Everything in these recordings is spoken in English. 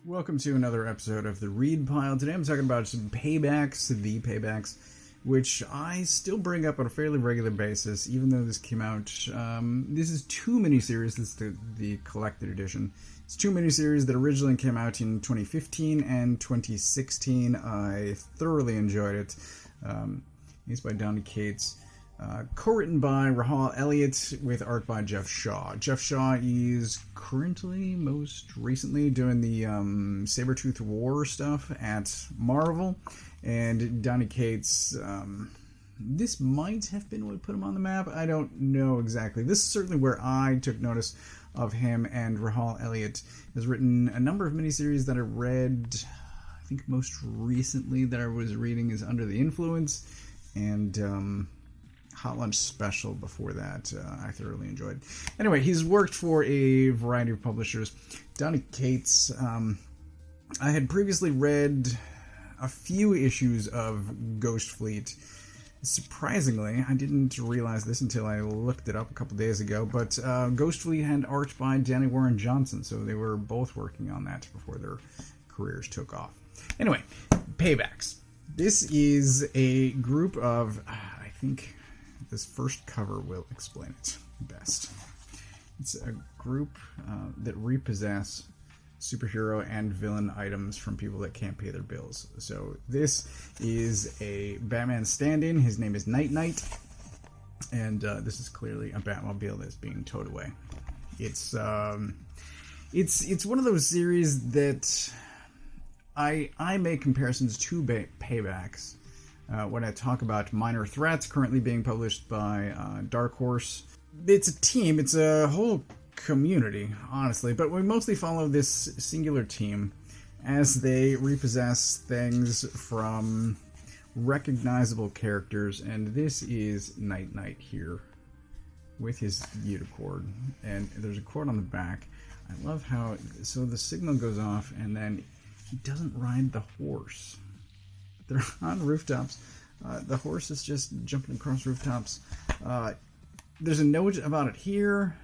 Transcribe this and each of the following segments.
Welcome to another episode of the Read Pile. Today I'm talking about some Paybacks, the Paybacks, which I still bring up on a fairly regular basis, even though this came out. This is two miniseries. This is the collected edition. It's two miniseries that originally came out in 2015 and 2016. I thoroughly enjoyed it. It's by Donny Cates. Co-written by Rahal, Eliot, with art by Geoff Shaw. Geoff Shaw is currently, most recently, doing the Sabretooth War stuff at Marvel, and Donny Cates, this might have been what put him on the map. I don't know exactly. This is certainly where I took notice of him, and Rahal Eliot has written a number of miniseries that I read. I think most recently that I was reading is Under the Influence, and Hot Lunch Special before that, I thoroughly enjoyed. Anyway, he's worked for a variety of publishers. Donny Cates, I had previously read a few issues of Ghost Fleet. Surprisingly, I didn't realize this until I looked it up a couple days ago, but Ghost Fleet had art by Danny Warren Johnson, so they were both working on that before their careers took off. Anyway, Paybacks. This is a group of, I think this first cover will explain it best. It's a group that repossess superhero and villain items from people that can't pay their bills. So this is a Batman stand-in. His name is Night Knight, and this is clearly a Batmobile that's being towed away. It's one of those series that I make comparisons to Paybacks. When I talk about Minor Threats, currently being published by Dark Horse. It's a team, it's a whole community, honestly, but we mostly follow this singular team as they repossess things from recognizable characters, and this is Night Knight here with his unicorn, and there's a cord on the back. I love how, so the signal goes off, and then he doesn't ride the horse. They're on rooftops. The horse is just jumping across rooftops. There's a note about it here.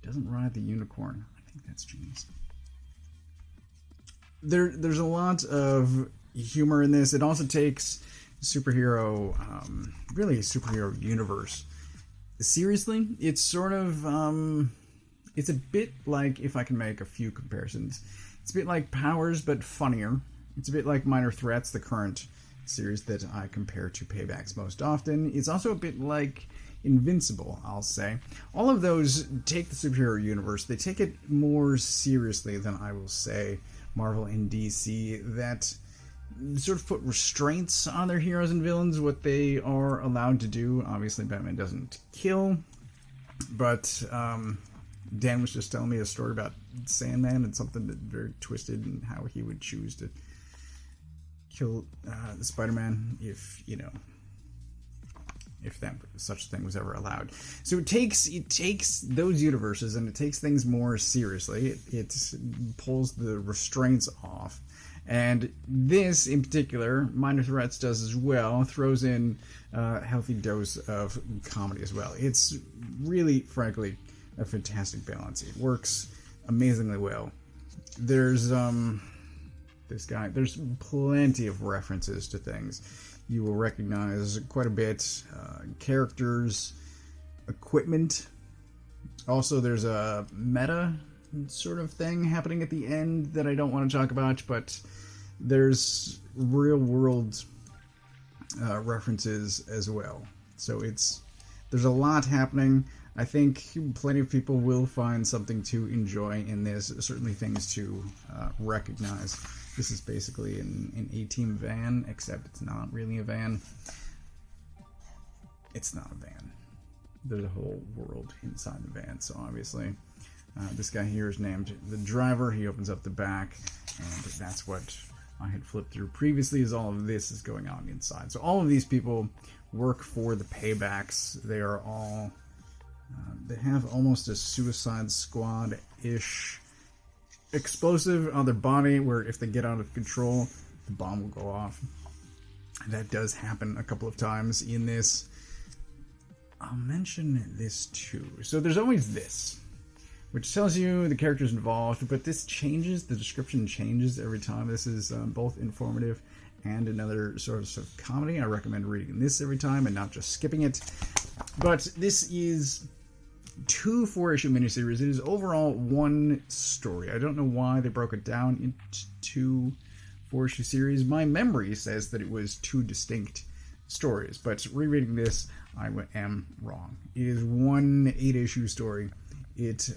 Doesn't ride the unicorn. I think that's genius. There's a lot of humor in this. It also takes superhero, really a superhero universe seriously. It's sort of, it's a bit like, if I can make a few comparisons, it's a bit like Powers, but funnier. It's a bit like Minor Threats, the current series that I compare to Paybacks most often. It's also a bit like Invincible, I'll say. All of those take the superhero universe. They take it more seriously than, I will say, Marvel and DC, that sort of put restraints on their heroes and villains, what they are allowed to do. Obviously, Batman doesn't kill, but Dan was just telling me a story about Sandman and something that very twisted and how he would choose to kill the Spider-Man if that such thing was ever allowed. So it takes those universes and it takes things more seriously. It pulls the restraints off, and this in particular, Minor Threats does as well. Throws in a healthy dose of comedy as well. It's really, frankly, a fantastic balance. It works amazingly well. There's there's plenty of references to things. You will recognize quite a bit. Characters, equipment. Also, there's a meta sort of thing happening at the end that I don't want to talk about, but there's real world references as well. So there's a lot happening. I think plenty of people will find something to enjoy in this, certainly things to recognize. This is basically an A-Team van, except it's not really a van. It's not a van. There's a whole world inside the van, so obviously this guy here is named the driver. He opens up the back, and that's what I had flipped through previously, is all of this is going on inside. So all of these people work for the Paybacks. They are all... they have almost a Suicide Squad-ish explosive on their body, where if they get out of control, the bomb will go off. That does happen a couple of times in this. I'll mention this too. So there's always this. which tells you the characters involved, but this changes, the description changes every time. This is both informative and another sort of comedy. I recommend reading this every time and not just skipping it. But this is 2 4-issue miniseries. It is overall 1 story. I don't know why they broke it down into 2 4-issue series. My memory says that it was 2 distinct stories, but rereading this, I am wrong. It is 1 8-issue story. It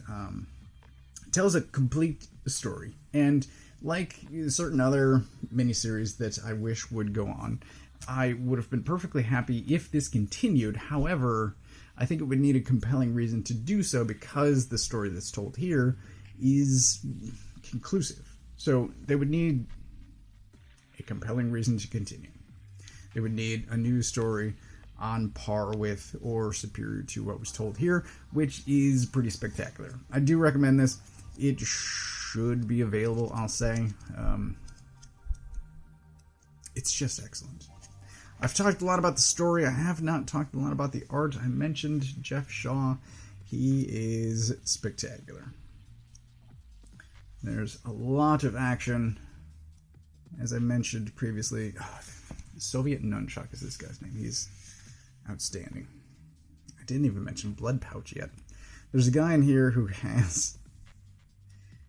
tells a complete story, and like certain other miniseries that I wish would go on, I would have been perfectly happy if this continued. However, I think it would need a compelling reason to do so, because the story that's told here is conclusive. So they would need a compelling reason to continue. They would need a new story on par with or superior to what was told here, which is pretty spectacular. I do recommend this. It should be available, I'll say. It's just excellent. I've talked a lot about the story. I have not talked a lot about the art. I mentioned Geoff Shaw. He is spectacular. There's a lot of action. As I mentioned previously, Soviet Nunchuck is this guy's name. He's outstanding. I didn't even mention Blood Pouch yet. There's a guy in here who has...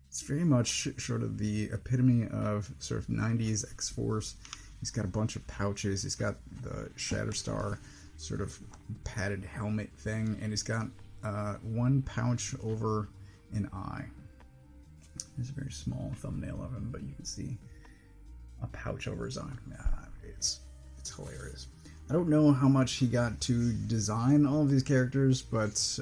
It's very much sort of the epitome of sort of 90s X-Force. He's got a bunch of pouches. He's got the Shatterstar sort of padded helmet thing, and he's got 1 pouch over an eye. There's a very small thumbnail of him, but you can see a pouch over his eye. It's hilarious. I don't know how much he got to design all of these characters, but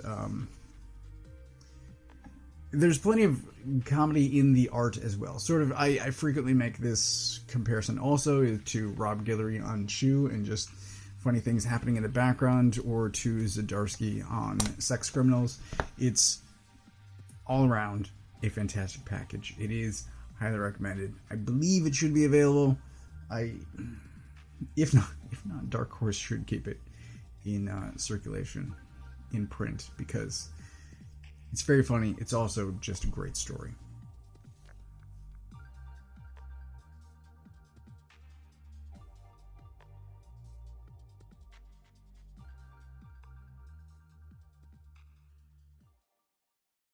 there's plenty of comedy in the art as well. Sort of, I frequently make this comparison also to Rob Guillory on Chew and just funny things happening in the background, or to Zdarsky on Sex Criminals. It's all around a fantastic package. It is highly recommended. I believe it should be available. If not, Dark Horse should keep it in circulation in print, because it's very funny. It's also just a great story.